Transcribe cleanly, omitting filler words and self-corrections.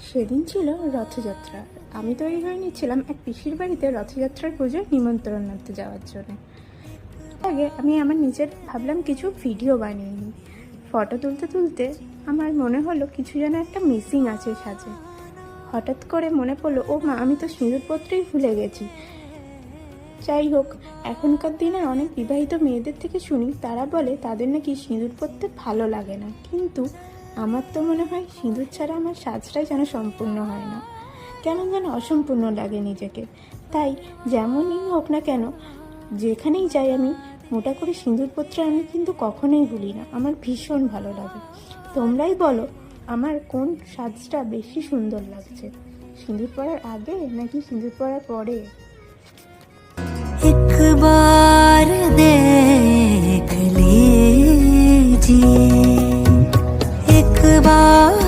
সেদিন ছিল রথযাত্রা। আমি তৈরি হয়ে নিচ্ছিলাম এক পিসির বাড়িতে রথযাত্রার পুজোর নিমন্ত্রণ আনতে যাওয়ার জন্য। আগে আমি আমার নিজের ভাবলাম কিছু ভিডিও বানিয়ে নিই। ফটো তুলতে তুলতে আমার মনে হলো কিছু যেন একটা মিসিং আছে সাজে। হঠাৎ করে মনে পড়লো, ও মা, আমি তো সিঁদুরপত্রই ভুলে গেছি। যাই হোক, এখনকার দিনের অনেক বিবাহিত মেয়েদের থেকে শুনি তারা বলে তাদের নাকি সিঁদুর পরতে ভালো লাগে না, কিন্তু আমার তো মনে হয় সিঁদুর ছাড়া আমার সাজটাই যেন সম্পূর্ণ হয় না, কেমন যেন অসম্পূর্ণ লাগে নিজেকে। তাই যেমনই হোক না কেন, যেখানেই যাই আমি মোটা করে সিঁদুরপত্র আমি কিন্তু কখনোই ভুলি না। আমার ভীষণ ভালো লাগে। তোমরাই বলো, আমার কোন সাজটা বেশি সুন্দর লাগছে, সিঁদুর পরার আগে নাকি সিঁদুর পরার পরে? एक बार देख लीजिए, एक बार